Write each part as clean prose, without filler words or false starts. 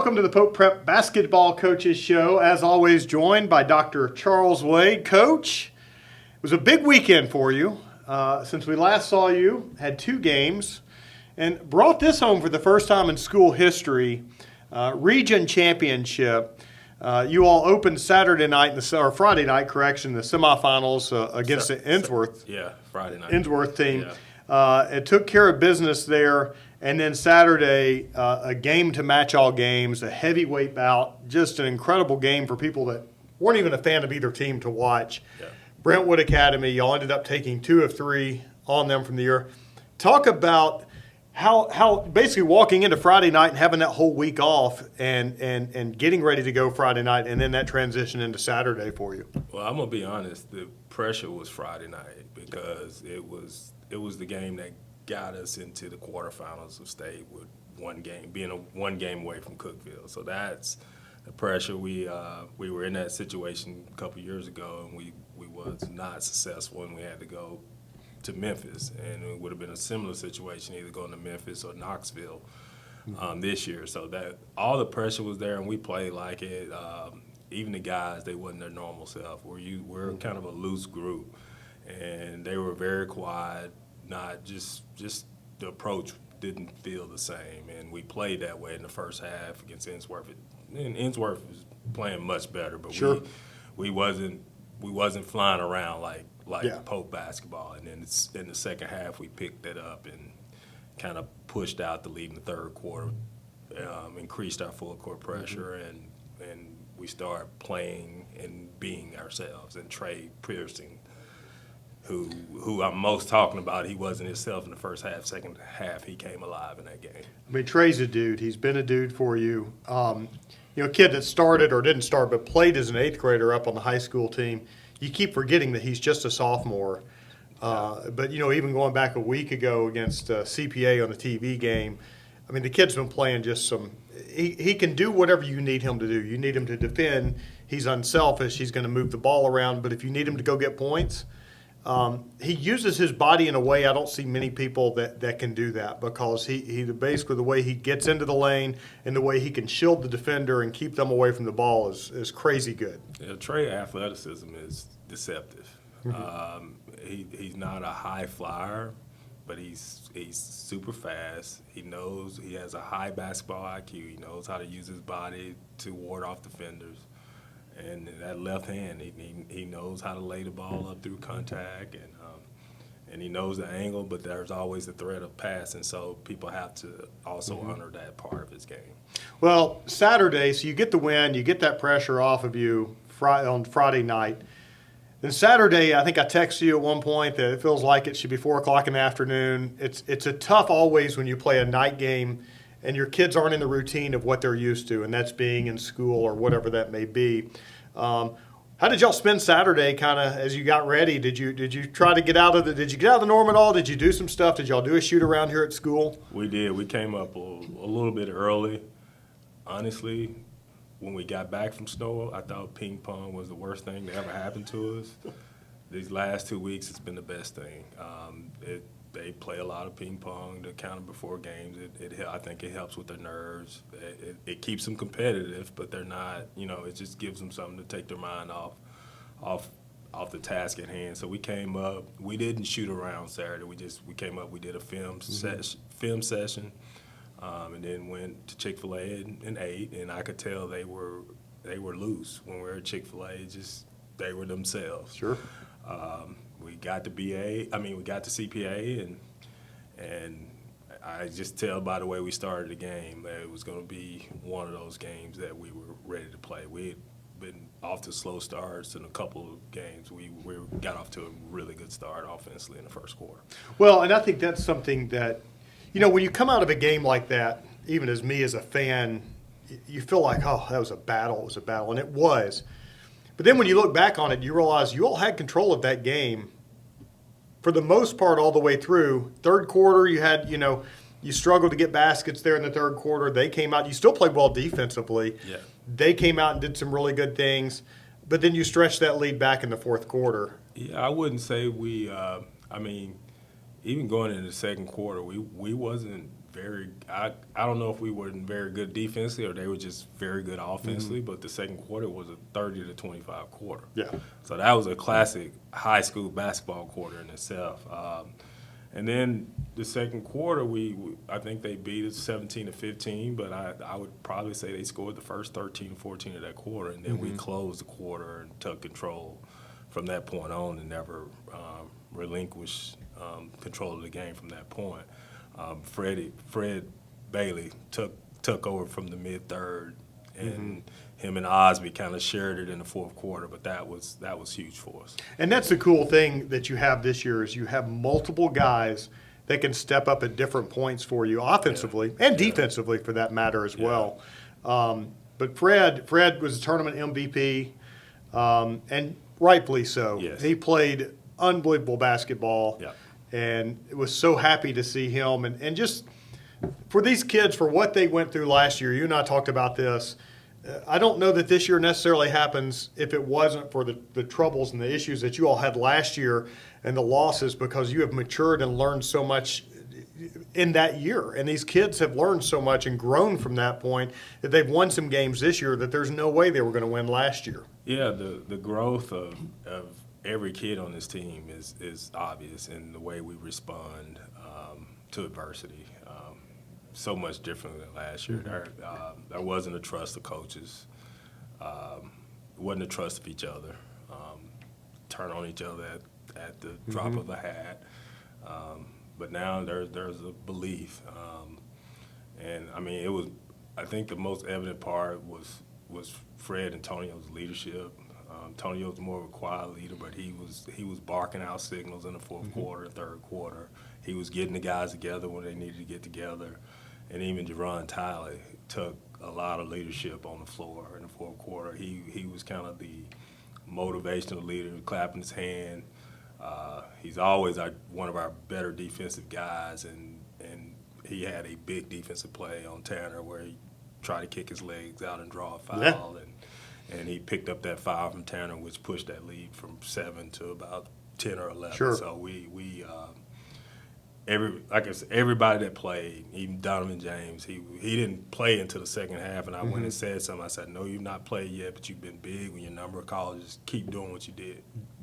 welcome to the Pope Prep Basketball Coaches Show. As always, joined by Dr. Charles Wade. Coach, it was a big weekend for you. Since we last saw you, had 2 games, and brought this home for the first time in school history, region championship. You all opened Saturday night, or Friday night, correction, the semifinals against the Innsworth. Friday night. Innsworth team. Yeah. It took care of business there. And then Saturday, a game to match all games, a heavyweight bout, just an incredible game for people that weren't even a fan of either team to watch. Yeah. Brentwood Academy, y'all ended up taking 2 of 3 on them from the year. Talk about how basically walking into Friday night and having that whole week off and getting ready to go Friday night, and then that transition into Saturday for you. Well, I'm going to be honest. The pressure was Friday night because it was the game that got us into the quarterfinals of state with one game, being one game away from Cookeville. So that's the pressure. We were in that situation a couple years ago, and we was not successful, and we had to go to Memphis, and it would have been a similar situation, either going to Memphis or Knoxville this year. So that all the pressure was there, and we played like it. Even the guys, they wasn't their normal self. We're kind of a loose group, and they were very quiet. Not just the approach didn't feel the same, and we played that way in the first half against Innsworth. And Innsworth was playing much better, but sure. we wasn't flying around like yeah. Pope basketball. And then in the second half, we picked it up and kind of pushed out the lead in the third quarter, increased our full court pressure, and we started playing and being ourselves. And Trey Pearson, who I'm most talking about, he wasn't himself in the first half. Second half, he came alive in that game. I mean, Trey's a dude. He's been a dude for you. A kid that started or didn't start but played as an 8th grader up on the high school team. You keep forgetting that he's just a sophomore. But, even going back a week ago against CPA on the TV game, I mean, the kid's been playing just some – he can do whatever you need him to do. You need him to defend. He's unselfish. He's going to move the ball around. But if you need him to go get points – he uses his body in a way I don't see many people that can do that, because he basically the way he gets into the lane and the way he can shield the defender and keep them away from the ball is crazy good. Yeah, Trey athleticism is deceptive. He's not a high flyer, but he's super fast. He has a high basketball IQ. He knows how to use his body to ward off defenders. And that left hand, he knows how to lay the ball up through contact, and he knows the angle, but there's always the threat of passing, so people have to also honor that part of his game. Well, Saturday, so you get the win, you get that pressure off of you on Friday night. Then Saturday, I think I texted you at one point that it feels like it should be 4 o'clock in the afternoon. It's a tough always when you play a night game and your kids aren't in the routine of what they're used to, and that's being in school or whatever that may be. How did y'all spend Saturday kind of as you got ready? Did you try to get out of the norm at all? Did you do some stuff? Did y'all do a shoot around here at school? We did. We came up a little bit early. Honestly, when we got back from snow, I thought ping pong was the worst thing that ever happened to us. These last 2 weeks, it's been the best thing. They play a lot of ping pong to counter before games. I think it helps with their nerves. It keeps them competitive, but they're not. It just gives them something to take their mind off the task at hand. So we came up. We didn't shoot around Saturday. We came up. We did a film session, and then went to Chick-fil-A and ate. And I could tell they were loose when we were at Chick-fil-A. They were themselves. Sure. We got to CPA, and I just tell by the way we started the game that it was going to be one of those games that we were ready to play. We had been off to slow starts in a couple of games. We got off to a really good start offensively in the first quarter. Well, and I think that's something that, when you come out of a game like that, even as me as a fan, you feel like, oh, that was a battle. It was a battle, and it was. But then when you look back on it, you realize you all had control of that game for the most part all the way through. Third quarter, you had, you struggled to get baskets there in the third quarter. They came out. You still played well defensively. Yeah. They came out and did some really good things. But then you stretched that lead back in the fourth quarter. Yeah, I wouldn't say even going into the second quarter, we wasn't I don't know if we were very good defensively or they were just very good offensively, but the second quarter was a 30-25 quarter. Yeah. So that was a classic high school basketball quarter in itself. And then the second quarter, I think they beat us 17-15, but I would probably say they scored the first 13, 14 of that quarter, and then we closed the quarter and took control from that point on and never relinquished control of the game from that point. Fred Bailey took over from the mid-third, and him and Osby kind of shared it in the fourth quarter, but that was huge for us. And that's the cool thing that you have this year is you have multiple guys that can step up at different points for you offensively and defensively for that matter as well. But Fred was a tournament MVP, and rightfully so. Yes. He played unbelievable basketball, and was so happy to see him. And just for these kids, for what they went through last year, you and I talked about this. I don't know that this year necessarily happens if it wasn't for the troubles and the issues that you all had last year and the losses, because you have matured and learned so much in that year. And these kids have learned so much and grown from that point that they've won some games this year that there's no way they were going to win last year. Yeah, the growth of every kid on this team is obvious in the way we respond to adversity. So much different than last year. There wasn't a trust of coaches. Wasn't a trust of each other. Turn on each other at the drop of a hat. But now there's a belief. And I mean, I think the most evident part was Fred Antonio's leadership. Antonio was more of a quiet leader, but he was barking out signals in the fourth quarter, third quarter. He was getting the guys together when they needed to get together. And even Jerron Tyler took a lot of leadership on the floor in the fourth quarter. He was kind of the motivational leader, clapping his hand. He's always one of our better defensive guys, and he had a big defensive play on Tanner where he tried to kick his legs out and draw a foul, and he picked up that foul from Tanner, which pushed that lead from 7 to about 10 or 11. Sure. So like I said, everybody that played, even Donovan James, he didn't play until the second half, and I went and said something. I said, "No, you've not played yet, but you've been big when your number of colleges. Keep doing what you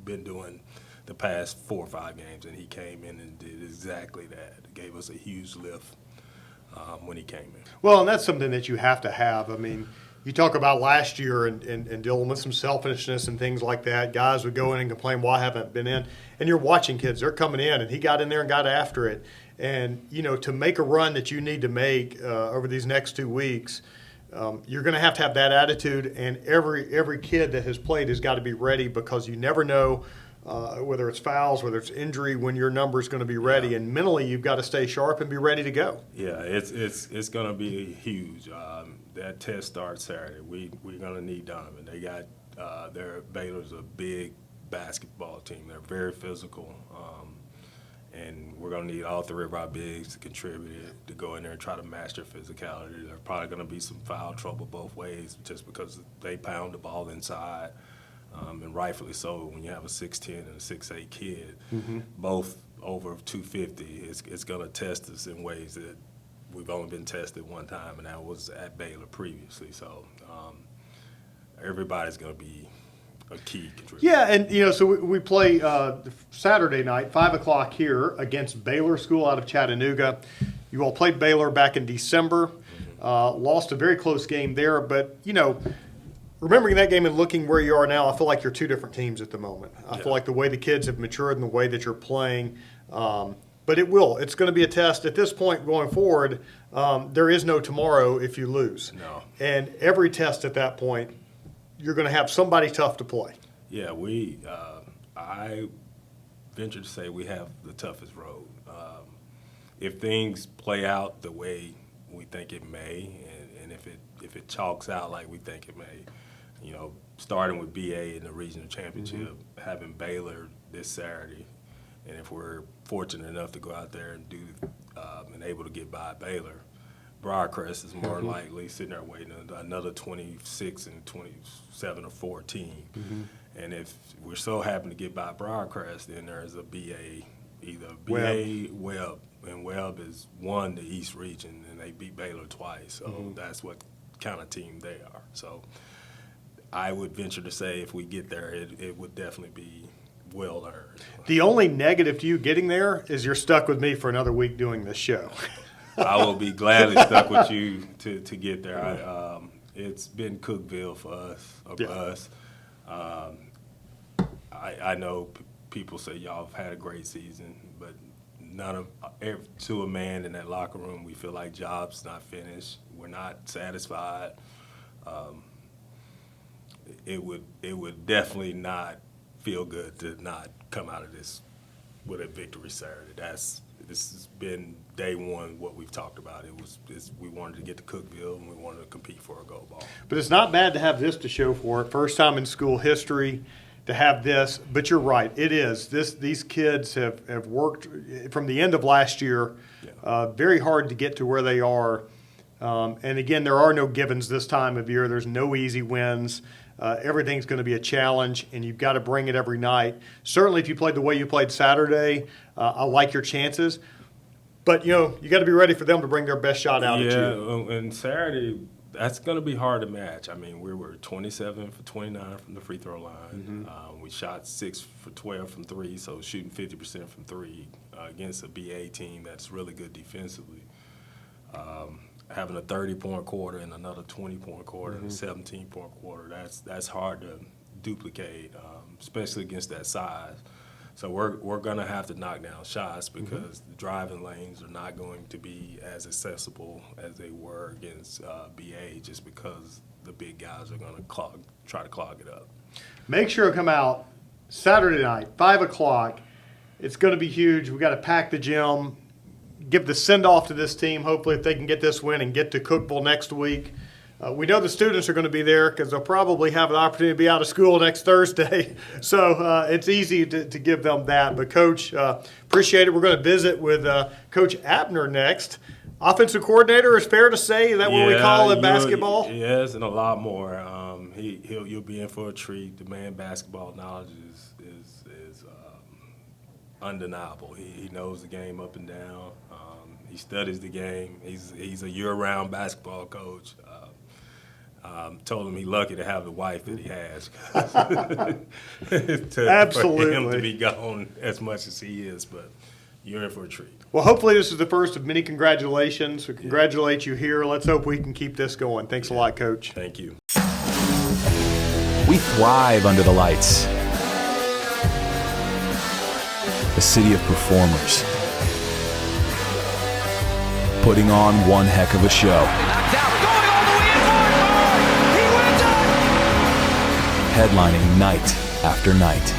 been doing the past 4 or 5 games." And he came in and did exactly that. It gave us a huge lift when he came in. Well, and that's something that you have to have. I mean, you talk about last year and dealing with some selfishness and things like that. Guys would go in and complain, "Well, I haven't been in." And you're watching kids. They're coming in, and he got in there and got after it. And, to make a run that you need to make over these next 2 weeks, you're going to have that attitude. And every kid that has played has got to be ready, because you never know whether it's fouls, whether it's injury, when your number is going to be ready. And mentally, you've got to stay sharp and be ready to go. Yeah, it's going to be huge. That test starts Saturday. We're going to need Donovan. They got Baylor's a big basketball team. They're very physical, and we're going to need all 3 of our bigs to contribute, to go in there and try to match their physicality. There's probably going to be some foul trouble both ways, just because they pound the ball inside, and rightfully so. When you have a 6'10" and a 6'8" kid, both over 250, it's going to test us in ways that we've only been tested one time, and that was at Baylor previously. So everybody's going to be a key contributor. Yeah, and so we play Saturday night, 5 o'clock here against Baylor School out of Chattanooga. You all played Baylor back in December, lost a very close game there, but remembering that game and looking where you are now, I feel like you're 2 different teams at the moment. I feel like the way the kids have matured and the way that you're playing. But it's going to be a test at this point going forward. There is no tomorrow if you lose. No. And every test at that point, you're going to have somebody tough to play. Yeah, I venture to say we have the toughest road. If things play out the way we think it may, and if it chalks out like we think it may, starting with BA in the regional championship, having Baylor this Saturday, and if we're fortunate enough to go out there and and able to get by Baylor, Briarcrest is more likely sitting there waiting another 26 and 27 or 14. And if we're so happy to get by Briarcrest, then there's a BA either BA, Webb, and Webb has won the East Region, and they beat Baylor twice. So that's what kind of team they are. So I would venture to say if we get there, it would definitely be well earned. The only negative to you getting there is you're stuck with me for another week doing this show. I will be gladly stuck with you to get there. It's been Cookeville for us. I know people say y'all have had a great season, but to a man in that locker room, we feel like job's not finished. We're not satisfied. It would definitely not feel good to not come out of this with a victory Saturday. This has been day one what we've talked about. We wanted to get to Cookeville and we wanted to compete for a gold ball. But it's not bad to have this to show for it. First time in school history to have this. But you're right, it is. These kids have worked from the end of last year very hard to get to where they are. And again, there are no givens this time of year. There's no easy wins. Everything's going to be a challenge, and you've got to bring it every night. Certainly, if you played the way you played Saturday, I like your chances. But, you got to be ready for them to bring their best shot out at you. Yeah, and Saturday, that's going to be hard to match. I mean, we were 27 for 29 from the free throw line. We shot 6 for 12 from 3, so shooting 50% from 3 against a BA team that's really good defensively. Having a 30-point quarter and another 20-point quarter and a 17-point quarter, that's hard to duplicate, especially against that size. So we're going to have to knock down shots because the driving lanes are not going to be as accessible as they were against BA just because the big guys are going to try to clog it up. Make sure to come out Saturday night, 5 o'clock. It's going to be huge. We've got to pack the gym. Give the send-off to this team, hopefully, if they can get this win and get to Cookeville next week. We know the students are going to be there because they'll probably have an opportunity to be out of school next Thursday. So it's easy to give them that. But, Coach, appreciate it. We're going to visit with Coach Abner next. Offensive coordinator, is fair to say? Is that what we call it, basketball? Yes, and a lot more. You'll be in for a treat. The man basketball knowledge is undeniable. He knows the game up and down. He studies the game. He's a year-round basketball coach. Told him he's lucky to have the wife that he has. Absolutely. For him to be gone as much as he is, but you're in for a treat. Well, hopefully this is the first of many congratulations. We congratulate you here. Let's hope we can keep this going. Thanks a lot, Coach. Thank you. We thrive under the lights. A city of performers, putting on one heck of a show. Headlining night after night.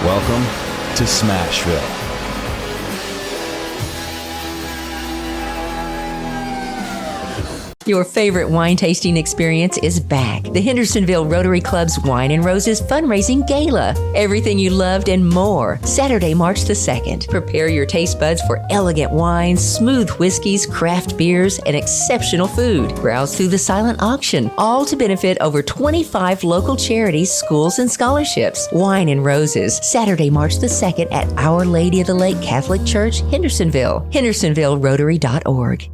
Welcome to Smashville. Your favorite wine tasting experience is back. The Hendersonville Rotary Club's Wine and Roses Fundraising Gala. Everything you loved and more. Saturday, March the 2nd. Prepare your taste buds for elegant wines, smooth whiskeys, craft beers, and exceptional food. Browse through the silent auction, all to benefit over 25 local charities, schools, and scholarships. Wine and Roses, Saturday, March the 2nd at Our Lady of the Lake Catholic Church, Hendersonville. HendersonvilleRotary.org.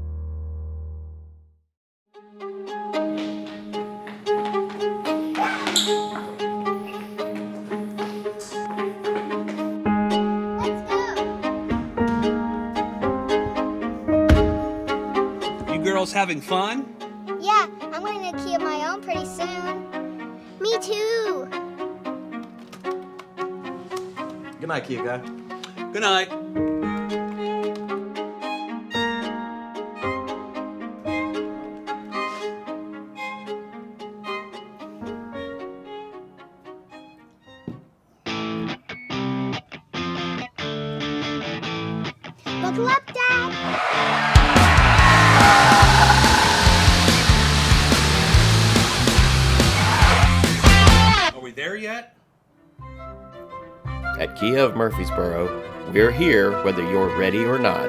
Having fun? Yeah, I'm going to key of my own pretty soon. Me too. Good night, Kia guy. Good night. Buckle up, Dad. There yet? At Kia of Murfreesboro, we're here whether you're ready or not.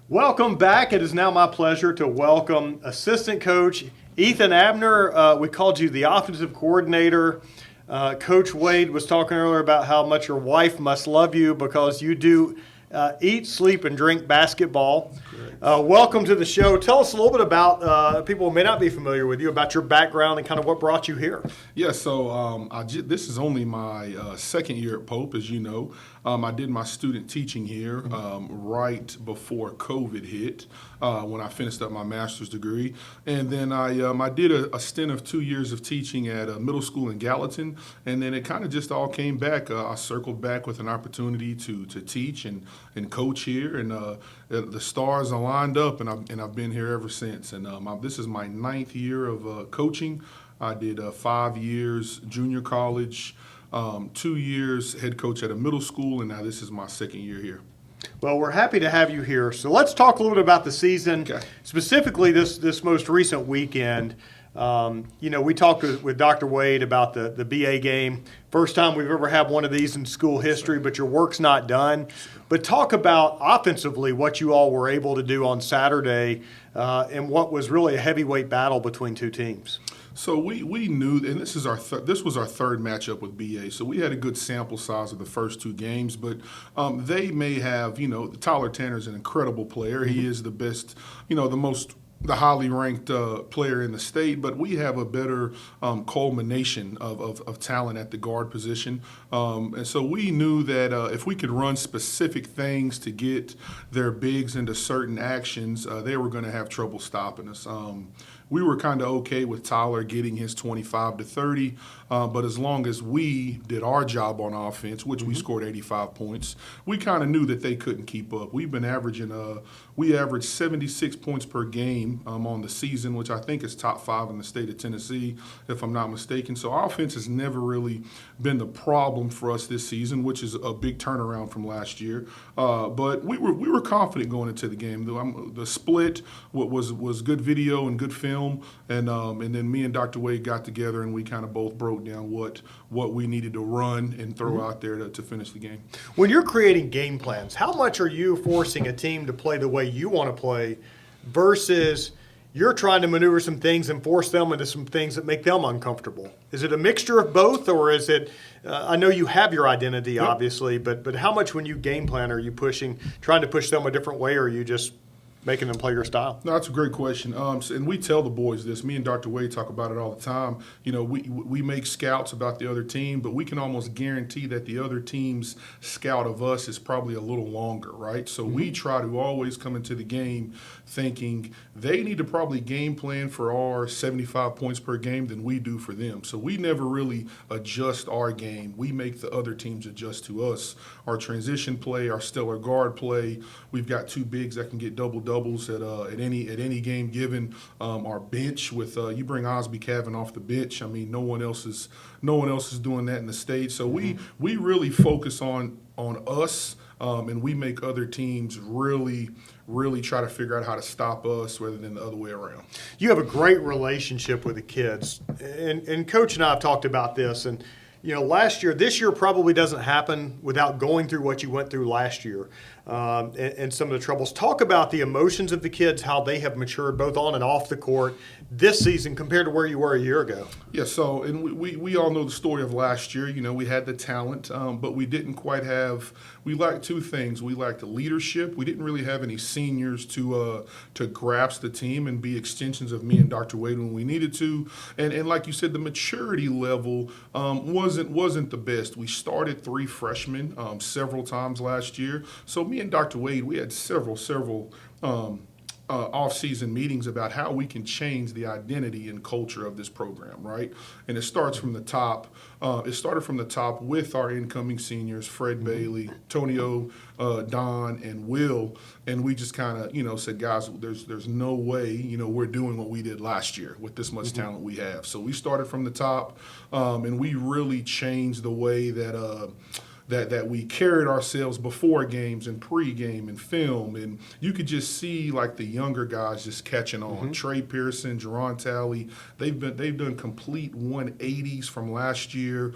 Welcome back. It is now my pleasure to welcome assistant coach Ethan Abner, we called you the offensive coordinator. Coach Wade was talking earlier about how much your wife must love you because you do eat, sleep, and drink basketball. Welcome to the show. Tell us a little bit about people who may not be familiar with you, about your background and kind of what brought you here. Yeah, so this is only my second year at Pope, as you know. I did my student teaching here right before COVID hit when I finished up my master's degree. And then I did a stint of 2 years of teaching at a middle school in Gallatin. And then it kind of just all came back. I circled back with an opportunity to teach and coach here. And the stars aligned up, and I've been here ever since. And this is my 9th year of coaching. I did 5 years junior college, 2 years head coach at a middle school, and now this is my second year here. Well, we're happy to have you here. So let's talk a little bit about the season, specifically this most recent weekend. We talked with Dr. Wade about the BA game. First time we've ever had one of these in school history, but your work's not done. But talk about offensively what you all were able to do on Saturday and what was really a heavyweight battle between two teams. So we knew, and this was our third matchup with BA. So we had a good sample size of the first two games, but they may have, Tyler Tanner's an incredible player. He is the best, the highly ranked player in the state, but we have a better culmination of talent at the guard position. And so we knew that if we could run specific things to get their bigs into certain actions, they were going to have trouble stopping us. We were kind of okay with Tyler getting his 25 to 30, but as long as we did our job on offense, which we scored 85 points, we kind of knew that they couldn't keep up. We've been averaging, we averaged 76 points per game on the season, which I think is top 5 in the state of Tennessee, if I'm not mistaken. So our offense has never really been the problem for us this season, which is a big turnaround from last year. But we were confident going into the game. The split was good video and good film. And then me and Dr. Wade got together and we kind of both broke down what we needed to run and throw out there to finish the game. When you're creating game plans, how much are you forcing a team to play the way you want to play versus you're trying to maneuver some things and force them into some things that make them uncomfortable? Is it a mixture of both, or is it I know you have your identity, obviously, but how much when you game plan are you trying to push them a different way, or are you just making them play your style? No, that's a great question. And we tell the boys this. Me and Dr. Wade talk about it all the time. We make scouts about the other team, but we can almost guarantee that the other team's scout of us is probably a little longer, right? So we try to always come into the game thinking they need to probably game plan for our 75 points per game than we do for them. So we never really adjust our game. We make the other teams adjust to us. Our transition play, our stellar guard play, we've got two bigs that can get doubles at any game given. Our bench with you bring Osby Cavin off the bench. I mean, no one else is doing that in the state. So we really focus on us, and we make other teams really try to figure out how to stop us rather than the other way around. You have a great relationship with the kids, and Coach and I have talked about this. And this year probably doesn't happen without going through what you went through last year and some of the troubles. Talk about the emotions of the kids, how they have matured both on and off the court this season compared to where you were a year ago. Yeah, so, and we all know the story of last year. We had the talent, but we didn't quite have – we lacked two things. We lacked the leadership. We didn't really have any seniors to grasp the team and be extensions of me and Dr. Wade when we needed to. And like you said, the maturity level wasn't the best. We started 3 freshmen several times last year. So me and Dr. Wade, we had several off-season meetings about how we can change the identity and culture of this program, right? And it starts from the top. It started from the top with our incoming seniors, Fred Bailey, Tonio, Don, and Will, and we just kind of, said, guys, there's no way, we're doing what we did last year with this much talent we have. So we started from the top, and we really changed the way that that we carried ourselves before games and pregame and film, and you could just see like the younger guys just catching on. Trey Pearson, Jerron Talley, they've done complete 180s from last year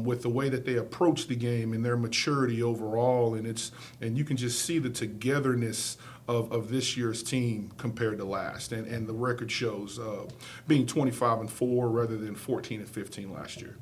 with the way that they approach the game and their maturity overall, and you can just see the togetherness of this year's team compared to last, and the record shows being 25-4 rather than 14-15 last year.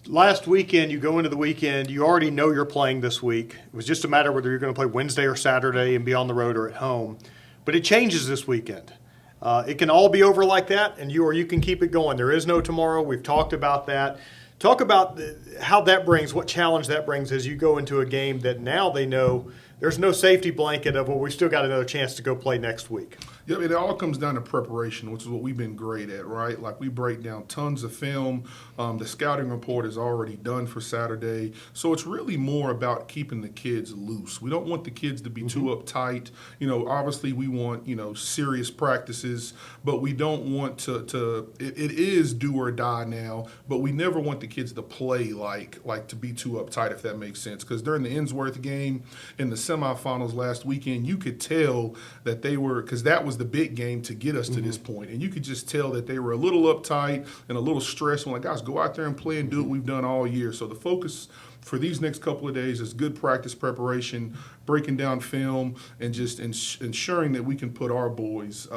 Last weekend, you go into the weekend, you already know you're playing this week. It was just a matter whether you're going to play Wednesday or Saturday and be on the road or at home. But it changes this weekend. It can all be over like that, and you can keep it going. There is no tomorrow. We've talked about that. Talk about how that brings, what challenge that brings as you go into a game that now they know there's no safety blanket of, well, we still got another chance to go play next week. Yeah, it all comes down to preparation, which is what we've been great at, right? Like, we break down tons of film. The scouting report is already done for Saturday. So it's really more about keeping the kids loose. We don't want the kids to be too uptight. Obviously we want, serious practices, but we don't want it is do or die now, but we never want the kids to play like to be too uptight, if that makes sense. Because during the Innsworth game in the semifinals last weekend, you could tell that they were, because that was the big game to get us to this point, and you could just tell that they were a little uptight and a little stressed. I'm like, guys, go out there and play and do what we've done all year. So the focus for these next couple of days is good practice preparation, breaking down film, and just ensuring that we can put our boys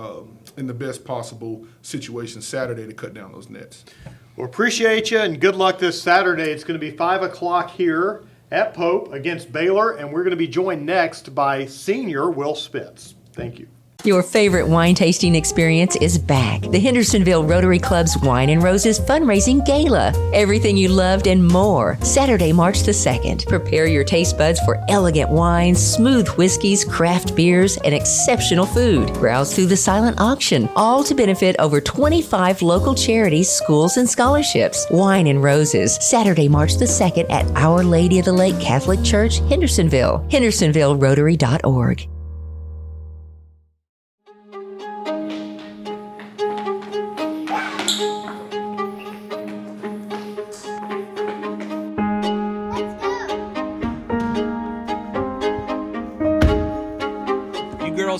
in the best possible situation Saturday to cut down those nets. Well, appreciate you, and good luck this Saturday. It's going to be 5 o'clock here at Pope against Baylor, and we're going to be joined next by senior Will Spitz. Thank you. Your favorite wine tasting experience is back. The Hendersonville Rotary Club's Wine and Roses fundraising gala. Everything you loved and more. Saturday, March the 2nd. Prepare your taste buds for elegant wines, smooth whiskeys, craft beers, and exceptional food. Browse through the silent auction, all to benefit over 25 local charities, schools, and scholarships. Wine and Roses, Saturday, March the 2nd at Our Lady of the Lake Catholic Church, Hendersonville. HendersonvilleRotary.org.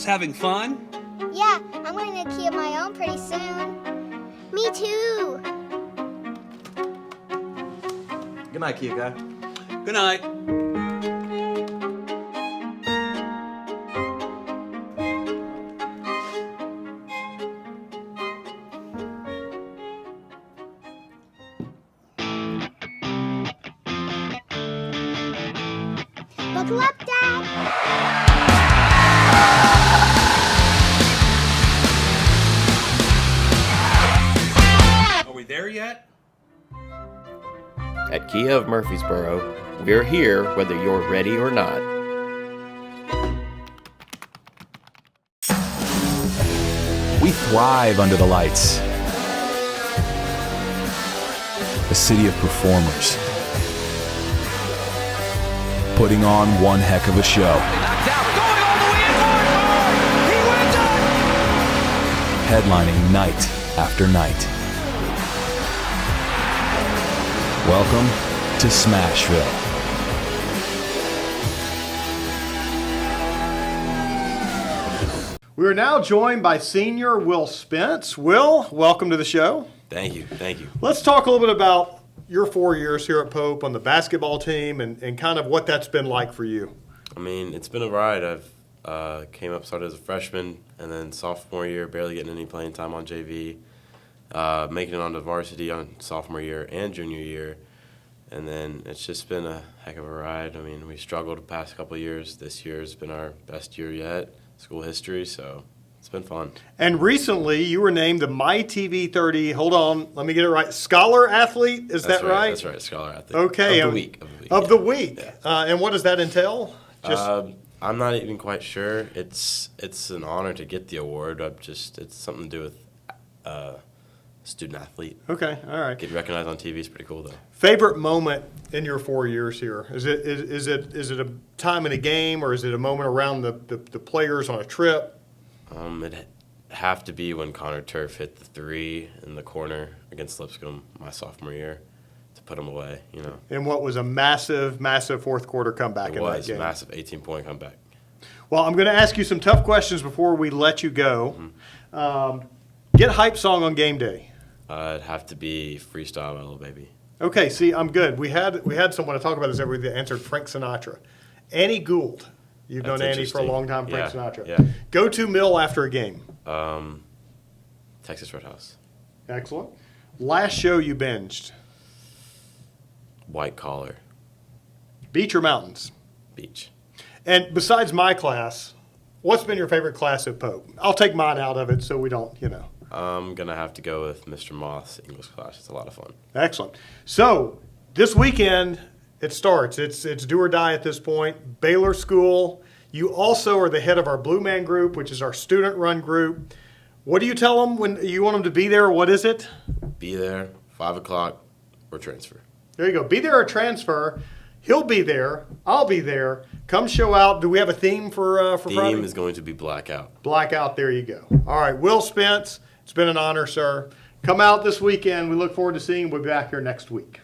Having fun? Yeah, I'm going to key of my own pretty soon. Me too. Good night, Kia guy. Good night. Buckle up, Dad. There yet? At Kia of Murfreesboro, we're here whether you're ready or not. We thrive under the lights. A city of performers. Putting on one heck of a show. Knocked out, going all the way in. He wins it! Headlining night after night. Welcome to Smashville. We are now joined by senior Will Spence. Will, welcome to the show. Thank you. Let's talk a little bit about your 4 years here at Pope on the basketball team and kind of what that's been like for you. I mean, it's been a ride. I've started as a freshman, and then sophomore year, barely getting any playing time on JV. Making it onto varsity on sophomore year and junior year. And then it's just been a heck of a ride. I mean, we struggled the past couple of years. This year has been our best year yet, school history, so it's been fun. And recently, you were named the MyTV 30, hold on, let me get it right, Scholar Athlete, is That's that right? That's right, Scholar Athlete. Okay. Of the week. Of the week. Yeah. And what does that entail? I'm not even quite sure. It's an honor to get the award. It's something to do with student athlete. Okay, all right. Getting recognized on TV is pretty cool, though. Favorite moment in your 4 years here? Is it a time in a game, or is it a moment around the players on a trip? It'd have to be when Connor Turf hit the three in the corner against Lipscomb my sophomore year. to put them away. In what was a massive, massive fourth quarter comeback It in was that game. massive 18-point comeback. Well, I'm going to ask you some tough questions before we let you go. Get hype song on game day. It'd have to be Freestyle by Lil Baby. Okay, see, I'm good. We had someone to talk about this every week that answered Frank Sinatra. Annie Gould. You've That's known Annie for a interesting. long time, Frank Yeah, Sinatra. yeah. Go to meal after a game. Texas Roadhouse. Excellent. Last show you binged. White Collar. Beach or mountains? Beach. And besides my class, what's been your favorite class at Pope? I'll take mine out of it so we don't, I'm going to have to go with Mr. Moth's English class. It's a lot of fun. Excellent. So this weekend it starts. It's do or die at this point. Baylor School. You also are the head of our Blue Man group, which is our student-run group. What do you tell them when you want them to be there? What is it? Be there, 5 o'clock, or transfer. There you go. Be there or transfer. He'll be there. I'll be there. Come show out. Do we have a theme for Friday? Theme is going to be Blackout. Blackout. There you go. All right. Will Spence, it's been an honor, sir. Come out this weekend. We look forward to seeing you. We'll be back here next week.